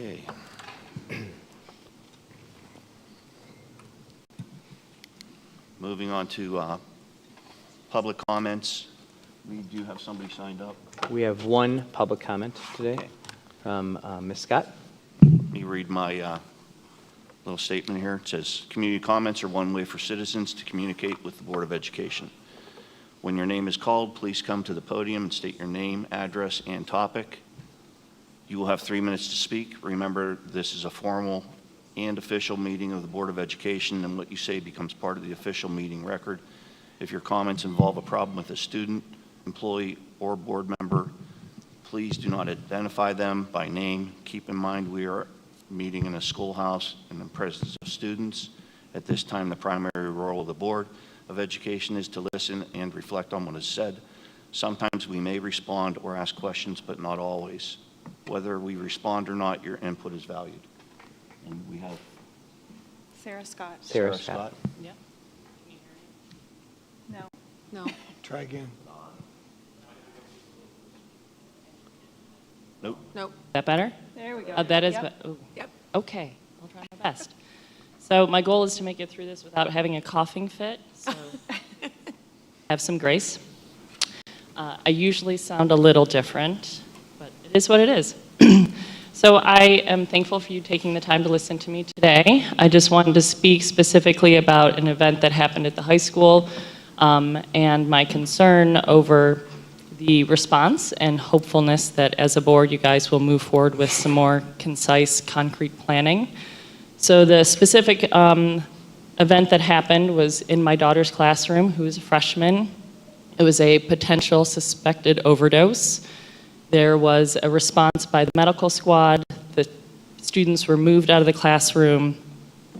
Okay. Moving on to public comments. We do have somebody signed up. We have one public comment today from Ms. Scott. Let me read my little statement here. It says, community comments are one way for citizens to communicate with the Board of Education. When your name is called, please come to the podium and state your name, address, and topic. You will have 3 minutes to speak. Remember, this is a formal and official meeting of the Board of Education, and what you say becomes part of the official meeting record. If your comments involve a problem with a student, employee, or board member, please do not identify them by name. Keep in mind we are meeting in a schoolhouse in the presence of students. At this time, the primary role of the Board of Education is to listen and reflect on what is said. Sometimes we may respond or ask questions, but not always. Whether we respond or not, your input is valued. And we have Sarah Scott. Sarah Scott. Yep. No. No. Try again. nope. Nope. Is that better? There we go. That is, Yep. Yep. okay, I'll try my best. So my goal is to make it through this without having a coughing fit, so have some grace. I usually sound a little different, but it is what it is. So I am thankful for you taking the time to listen to me today. I just wanted to speak specifically about an event that happened at the high school and my concern over the response and hopefulness that as a board you guys will move forward with some more concise, concrete planning. So the specific event that happened was in my daughter's classroom, who is a freshman. It was a potential suspected overdose. There was a response by the medical squad. The students were moved out of the classroom.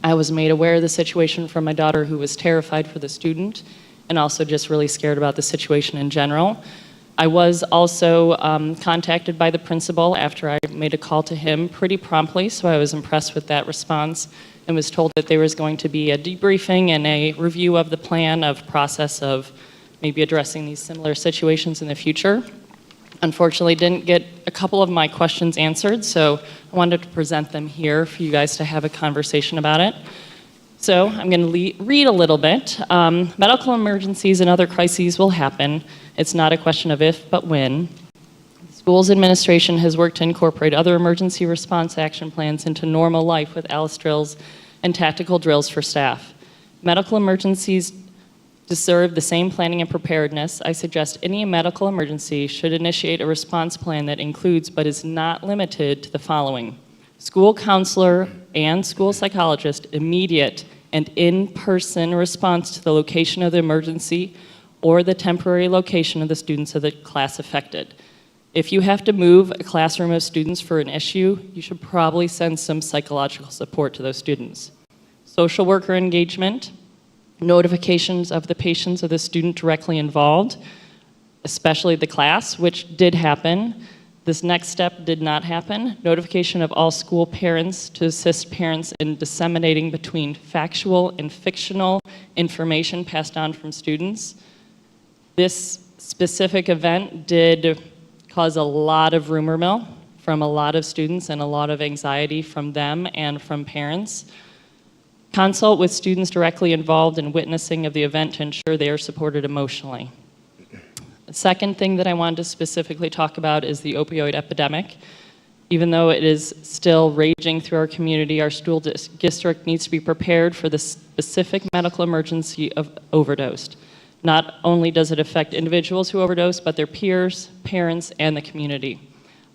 I was made aware of the situation from my daughter, who was terrified for the student and also just really scared about the situation in general. I was also contacted by the principal after I made a call to him pretty promptly, so I was impressed with that response and was told that there was going to be a debriefing and a review of the plan of process of maybe addressing these similar situations in the future. Unfortunately, didn't get a couple of my questions answered, so I wanted to present them here for you guys to have a conversation about it. So I'm going to read a little bit. Medical emergencies and other crises will happen. It's not a question of if, but when. The school's administration has worked to incorporate other emergency response action plans into normal life with ALICE drills and tactical drills for staff. Medical emergencies deserve the same planning and preparedness. I suggest any medical emergency should initiate a response plan that includes but is not limited to the following: school counselor and school psychologist immediate and in-person response to the location of the emergency or the temporary location of the students of the class affected. If you have to move a classroom of students for an issue, you should probably send some psychological support to those students. Social worker engagement, notifications of the patients of the student directly involved, especially the class, which did happen. This next step did not happen. Notification of all school parents to assist parents in disseminating between factual and fictional information passed on from students. This specific event did cause a lot of rumor mill from a lot of students and a lot of anxiety from them and from parents. Consult with students directly involved in witnessing of the event to ensure they are supported emotionally. The second thing that I wanted to specifically talk about is the opioid epidemic. Even though it is still raging through our community, our school district needs to be prepared for the specific medical emergency of overdose. Not only does it affect individuals who overdose, but their peers, parents, and the community.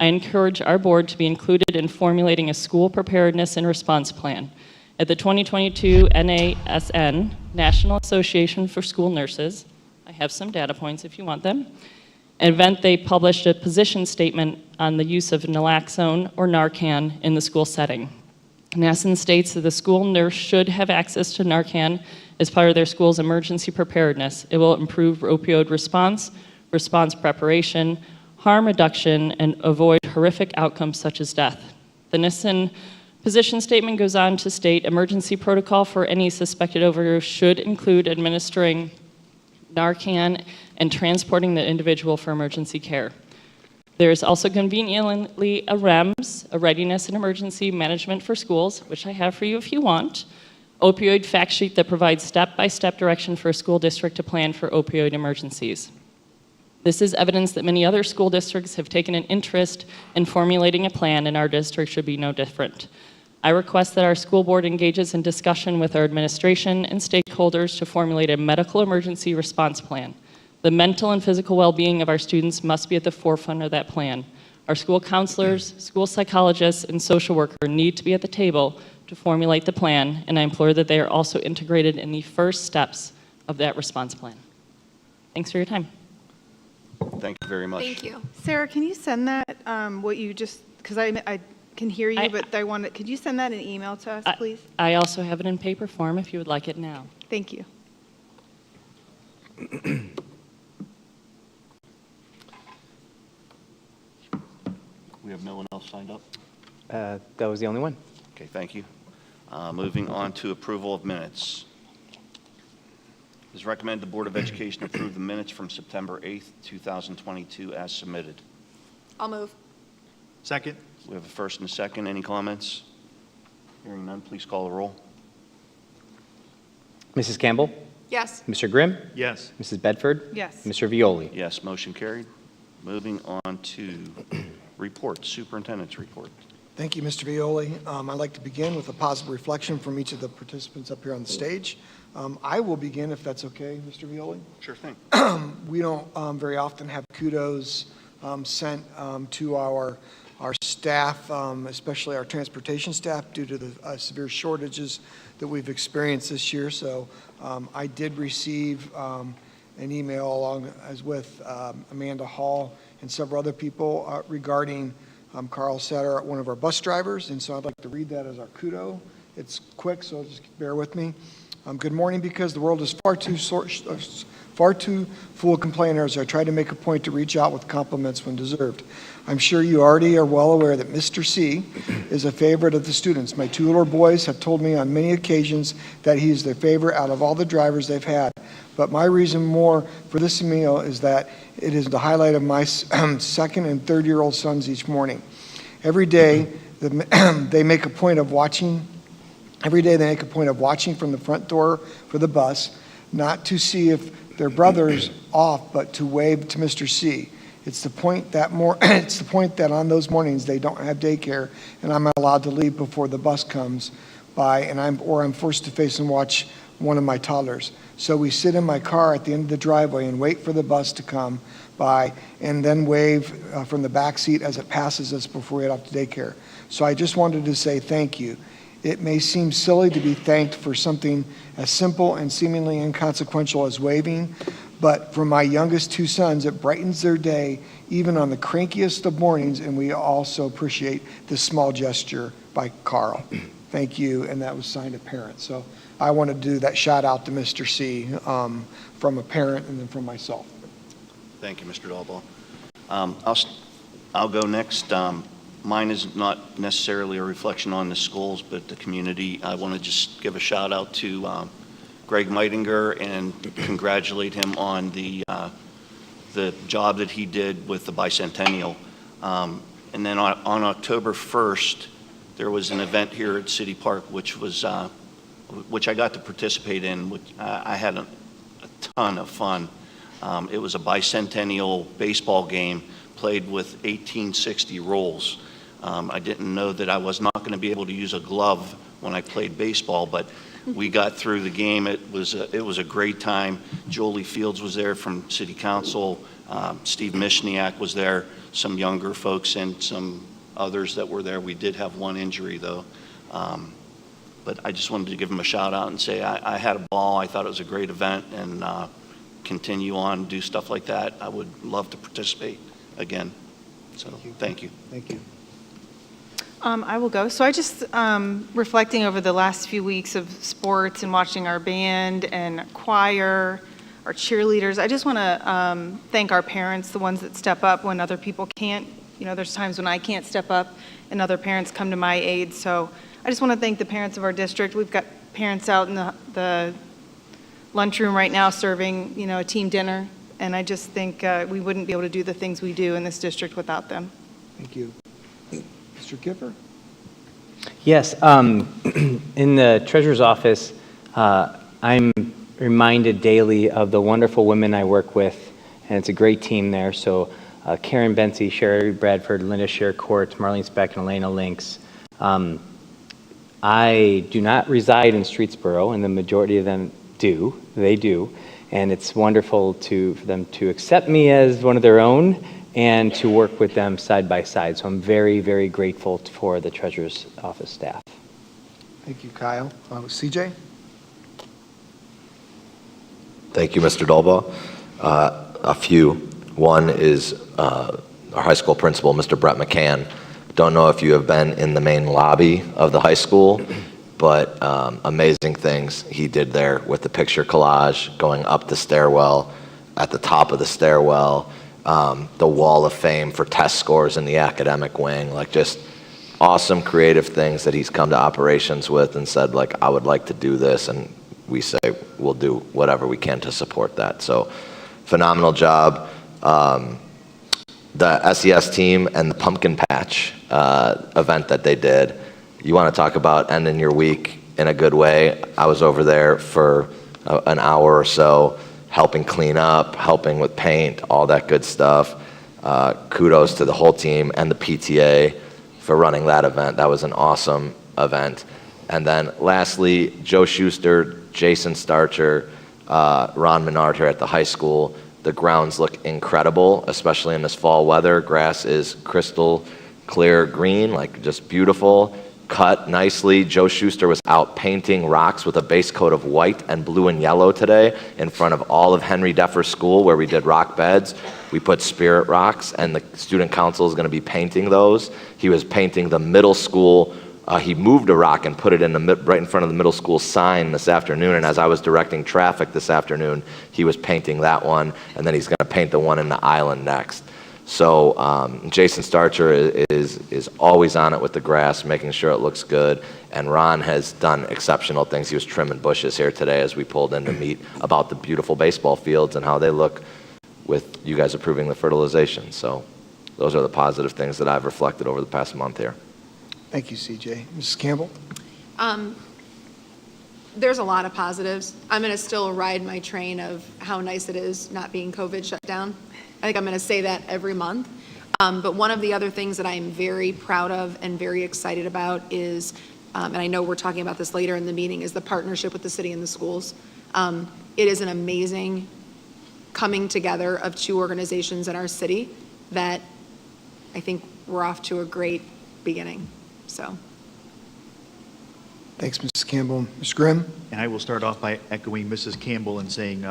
I encourage our board to be included in formulating a school preparedness and response plan. At the 2022 NASN, National Association for School Nurses, I have some data points if you want them, an event they published a position statement on the use of naloxone or Narcan in the school setting. NASN states that the school nurse should have access to Narcan as part of their school's emergency preparedness. It will improve opioid response, response preparation, harm reduction, and avoid horrific outcomes such as death. The NASN position statement goes on to state emergency protocol for any suspected overdose should include administering Narcan and transporting the individual for emergency care. There is also conveniently a REMS, plans, a readiness and emergency management for schools, which I have for you if you want, opioid fact sheet that provides step-by-step direction for a school district to plan for opioid emergencies. This is evidence that many other school districts have taken an interest in formulating a plan, and our district should be no different. I request that our school board engages in discussion with our administration and stakeholders to formulate a medical emergency response plan. The mental and physical well-being of our students must be at the forefront of that plan. Our school counselors, school psychologists, and social workers need to be at the table to formulate the plan, and I implore that they are also integrated in the first steps of that response plan. Thanks for your time. Thank you very much. Thank you. Sarah, can you send that, what you just, because I can hear you, I- but I want to, could you send that in email to us, please? I also have it in paper form if you would like it now. Thank you. We have no one else signed up? That was the only one. Okay, thank you. Moving on to approval of minutes. It is recommended the Board of Education approve the minutes from September 8th, 2022 as submitted. I'll move. Second. We have a first and a second. Any comments? Hearing none, please call the roll. Mrs. Campbell, Yes. Mr. Grimm, Yes. Mrs. Bedford, Yes. Mr. Violi. Yes, motion carried. Moving on to reports, superintendent's report. Thank you, Mr. Violi. I'd like to begin with a positive reflection from each of the participants up here on the stage. I will begin, if that's okay, Mr. Violi. Sure thing. We don't very often have kudos sent to our staff, especially our transportation staff, due to the severe shortages that we've experienced this year. So I did receive an email along as with Amanda Hall and several other people regarding Carl Satter, one of our bus drivers, and so I'd like to read that as our kudo. It's quick, so just bear with me. Good morning, because the world is far too full of complainers. I try to make a point to reach out with compliments when deserved. I'm sure you already are well aware that Mr. C is a favorite of the students. My two little boys have told me on many occasions that he is their favorite out of all the drivers they've had. But my reason more for this meal is that it is the highlight of my second and third-year-old sons each morning. Every day, they make a point of watching. Every day, they make a point of watching from the front door for the bus, not to see if their brother's off, but to wave to Mr. C. It's the point that on those mornings they don't have daycare, and I'm not allowed to leave before the bus comes by, and I'm forced to face and watch one of my toddlers. So we sit in my car at the end of the driveway and wait for the bus to come by, and then wave from the back seat as it passes us before we head off to daycare. So I just wanted to say thank you. It may seem silly to be thanked for something as simple and seemingly inconsequential as waving, but for my youngest two sons, it brightens their day even on the crankiest of mornings, and we also appreciate this small gesture by Carl. Thank you, and that was signed a parent. So I want to do that shout out to Mr. C from a parent and then from myself. Thank you, Mr. Dahlbaugh. I'll go next. Mine is not necessarily a reflection on the schools, but the community. I want to just give a shout out to Greg Meitinger and congratulate him on the job that he did with the bicentennial. And then on October 1st, there was an event here at City Park, which I got to participate in. Which I had a ton of fun. It was a bicentennial baseball game played with 1860 rolls. I didn't know that I was not going to be able to use a glove when I played baseball, but we got through the game. It was a great time. Jolie Fields was there from City Council. Steve Mishniak was there. Some younger folks and some others that were there. We did have one injury though. But I just wanted to give him a shout out and say I had a ball. I thought it was a great event, and continue on, do stuff like that. I would love to participate again. So thank you. Thank you. I will go. So I just, reflecting over the last few weeks of sports and watching our band and choir, our cheerleaders, I just want to thank our parents, the ones that step up when other people can't. You know, there's times when I can't step up and other parents come to my aid. So I just want to thank the parents of our district. We've got parents out in the lunchroom right now serving, you know, a team dinner. And I just think we wouldn't be able to do the things we do in this district without them. Thank you. Mr. Kiffer? Yes, in the treasurer's office, I'm reminded daily of the wonderful women I work with, and it's a great team there. So Karen Bency, Sherry Bradford, Linda Shercourt, Marlene Speck, and Elena Links. I do not reside in Streetsboro, and the majority of them do. They do. And it's wonderful for them to accept me as one of their own and to work with them side by side. So I'm very, very grateful for the treasurer's office staff. Thank you, Kyle. CJ? Thank you, Mr. Dolba. A few. One is our high school principal, Mr. Brett McCann. Don't know if you have been in the main lobby of the high school, but amazing things he did there with the picture collage, going up the stairwell, at the top of the stairwell, the wall of fame for test scores in the academic wing, like just awesome creative things that he's come to operations with and said, like, I would like to do this, and we say we'll do whatever we can to support that. So phenomenal job. The SES team and the pumpkin patch event that they did, you want to talk about ending your week in a good way. I was over there for an hour or so, helping clean up, helping with paint, all that good stuff. Kudos to the whole team and the PTA for running that event. That was an awesome event. And then lastly, Joe Schuster, Jason Starcher, Ron Menard here at the high school. The grounds look incredible, especially in this fall weather. Grass is crystal clear green, like just beautiful, cut nicely. Joe Schuster was out painting rocks with a base coat of white and blue and yellow today in front of all of Henry Deffer School where we did rock beds. We put spirit rocks, and the student council is going to be painting those. He was painting the middle school. He moved a rock and put it right in front of the middle school sign this afternoon, and as I was directing traffic this afternoon, he was painting that one, and then he's going to paint the one in the island next. So Jason Starcher is always on it with the grass, making sure it looks good, and Ron has done exceptional things. He was trimming bushes here today as we pulled in to meet about the beautiful baseball fields and how they look with you guys approving the fertilization. So those are the positive things that I've reflected over the past month here. Thank you, CJ. Mrs. Campbell? There's a lot of positives. I'm going to still ride my train of how nice it is not being COVID shut down. I think I'm going to say that every month. But one of the other things that I'm very proud of and very excited about is, and I know we're talking about this later in the meeting, is the partnership with the city and the schools. It is an amazing coming together of two organizations in our city that I think we're off to a great beginning. So. Thanks, Mrs. Campbell. Ms. Grimm? And I will start off by echoing Mrs. Campbell and saying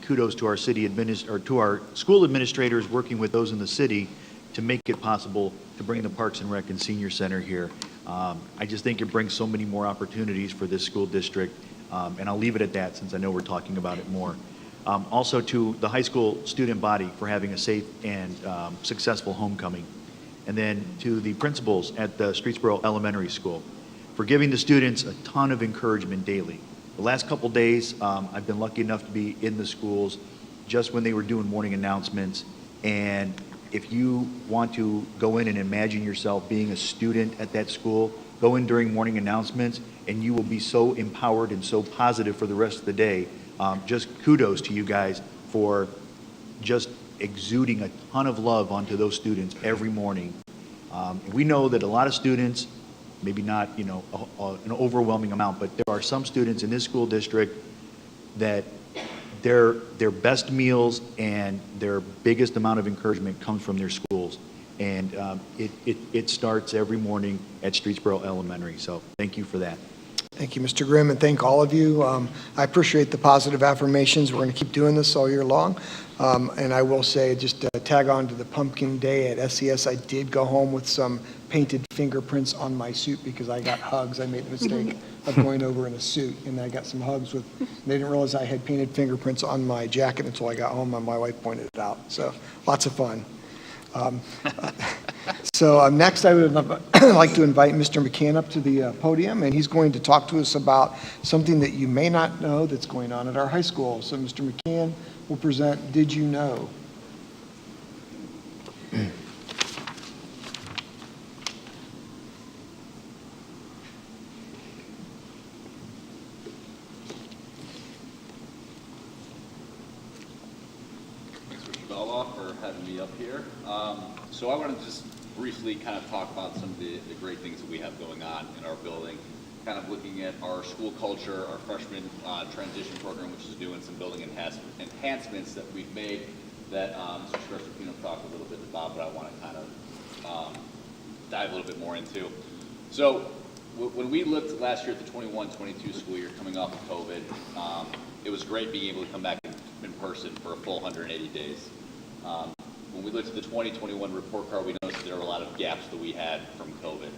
kudos to our to our school administrators working with those in the city to make it possible to bring the Parks and Rec and Senior Center here. I just think it brings so many more opportunities for this school district, and I'll leave it at that since I know we're talking about it more. Also to the high school student body for having a safe and successful homecoming. And then to the principals at the Streetsboro Elementary School for giving the students a ton of encouragement daily. The last couple days, I've been lucky enough to be in the schools just when they were doing morning announcements. And if you want to go in and imagine yourself being a student at that school, go in during morning announcements and you will be so empowered and so positive for the rest of the day. Just kudos to you guys for just exuding a ton of love onto those students every morning. We know that a lot of students, maybe not, an overwhelming amount, but there are some students in this school district that their best meals and their biggest amount of encouragement comes from their schools. And it starts every morning at Streetsboro Elementary. So thank you for that. Thank you, Mr. Grimm, and thank all of you. I appreciate the positive affirmations. We're going to keep doing this all year long. And I will say, just to tag on to the pumpkin day at SES, I did go home with some painted fingerprints on my suit because I got hugs. I made the mistake of going over in a suit, and I got some hugs with, they didn't realize I had painted fingerprints on my jacket until I got home, and my wife pointed it out. So lots of fun. So next I would like to invite Mr. McCann up to the podium, and he's going to talk to us about something that you may not know that's going on at our high school. So Mr. McCann will present Did You Know? having me up here. So I want to just briefly kind of talk about some of the great things that we have going on in our building, kind of looking at our school culture, our freshman transition program, which is doing some building enhancements that we've made that Mr. Scripino talked a little bit about, but I want to kind of dive a little bit more into. So when we looked last year at the 21-22 school year coming off of COVID, it was great being able to come back in person for a full 180 days. When we looked at the 2021 report card, we noticed there were a lot of gaps that we had from COVID.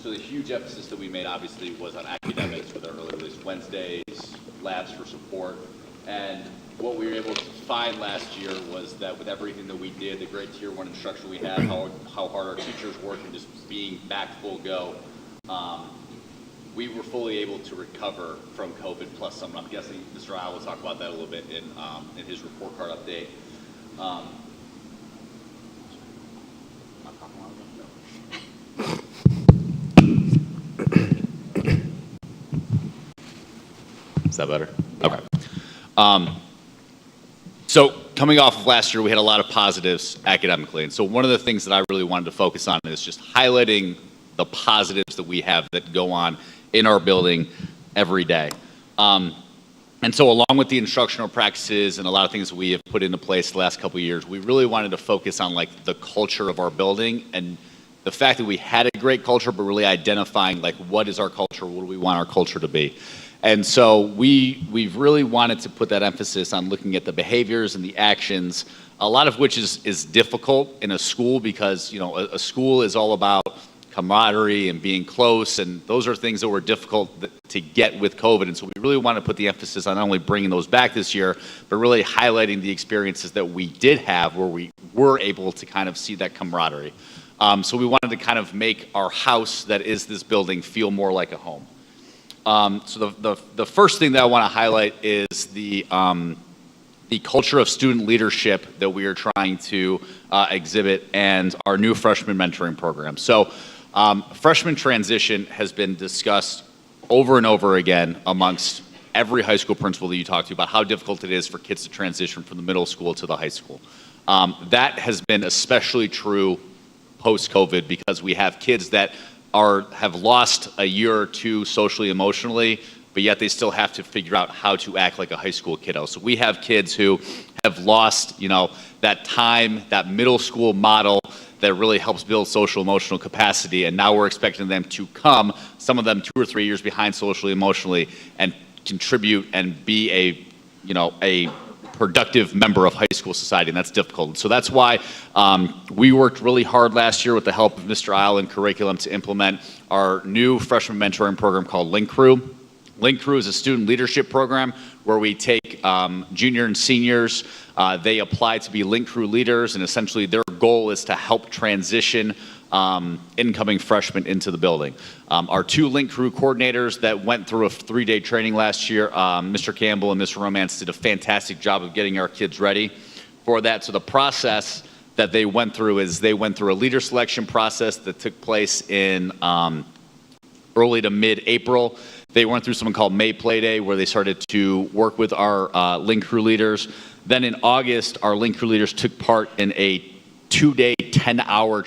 So the huge emphasis that we made obviously was on academics with our early release Wednesdays, labs for support, and what we were able to find last year was that with everything that we did, the great tier 1 instruction we had, how hard our teachers worked and just being back full go, we were fully able to recover from COVID plus some. I'm guessing Mr. Isle will talk about that a little bit in his report card update. Is that better? Okay. So coming off of last year, we had a lot of positives academically. And so one of the things that I really wanted to focus on is just highlighting the positives that we have that go on in our building every day. And so along with the instructional practices and a lot of things that we have put into place the last couple of years, we really wanted to focus on like the culture of our building and the fact that we had a great culture, but really identifying like what is our culture, what do we want our culture to be. And so we've really wanted to put that emphasis on looking at the behaviors and the actions, a lot of which is difficult in a school because, you know, a school is all about camaraderie and being close, and those are things that were difficult to get with COVID. And so we really want to put the emphasis on not only bringing those back this year, but really highlighting the experiences that we did have where we were able to kind of see that camaraderie. So we wanted to kind of make our house that is this building feel more like a home. So the first thing that I want to highlight is the culture of student leadership that we are trying to exhibit and our new freshman mentoring program. So freshman transition has been discussed over and over again amongst every high school principal that you talk to about how difficult it is for kids to transition from the middle school to the high school. That has been especially true post-COVID because we have kids that have lost a year or two socially, emotionally, but yet they still have to figure out how to act like a high school kiddo. So we have kids who have lost, you know, that time, that middle school model that really helps build social emotional capacity, and now we're expecting them to come, some of them 2 or 3 years behind socially, emotionally, and contribute and be a productive member of high school society, and that's difficult. So that's why we worked really hard last year with the help of Mr. Isle and curriculum to implement our new freshman mentoring program called Link Crew. Link Crew is a student leadership program where we take junior and seniors, they apply to be Link Crew leaders, and essentially their goal is to help transition incoming freshmen into the building. Our 2 Link Crew coordinators that went through a 3-day training last year, Mr. Campbell and Ms. Romance, did a fantastic job of getting our kids ready for that. So the process that they went through is they went through a leader selection process that took place in early to mid-April. They went through something called May Play Day, where they started to work with our Link Crew leaders. Then in August, our Link Crew leaders took part in a 2-day, 10-hour